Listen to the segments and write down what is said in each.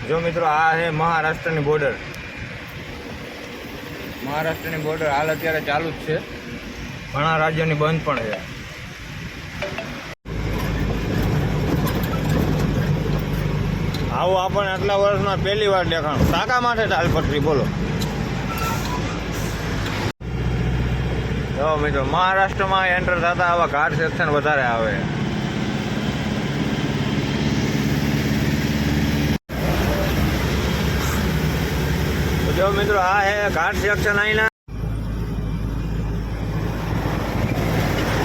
જો મિત્રો આ છે મહારાષ્ટ્રની બોર્ડર. મહારાષ્ટ્રની બોર્ડર હાલ અત્યારે ચાલુ જ છે, ઘણા રાજ્યોની બંધ પણ છે. આવું આપણને આટલા વર્ષમાં પહેલી વાર દેખાણું. શાકા માટે તાલપત્રી બોલો. જો મિત્રો મહારાષ્ટ્રમાં એન્ટર થતા આવા ઘાટ સેક્શન વધારે આવે. જો મિત્રો આ હે ઘાટ સેક્શન. અહીંના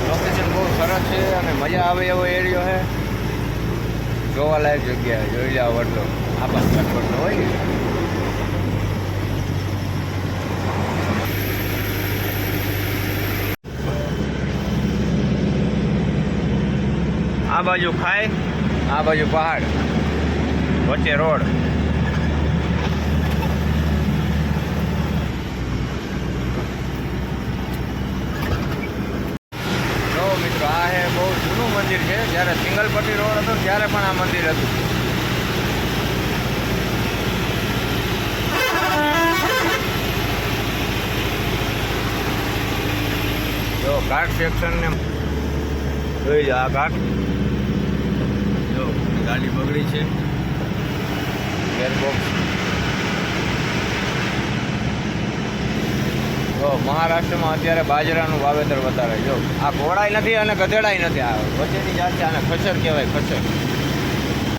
લોકેશન બહુ સરસ છે અને મજા આવે એવો એરિયો છે. જોવાલાયક જગ્યા જોઈ જાવ એટલો આપાસ વટલો હોય ને. આ બાજુ ખાય, આ બાજુ પહાડ, વચ્ચે રોડ. મિત્રો આ હે બહુ જૂનું મંદિર છે. જ્યારે સિંગલપટ્ટી રોડ હતો ત્યારે પણ આ મંદિર હતું. જો ઘાટ સેક્શન ને જોઈ લો. આ ઘાટ જો ગાડી બગડી છે. ગેરબોક્સ. જો મહારાષ્ટ્રમાં અત્યારે બાજરાનું વાવેતર વધારે. જો આ ઘોડાય નથી અને ગધેડાય નથી. આ વચ્ચેની જાત છે, આને ખચર કહેવાય, ખચર.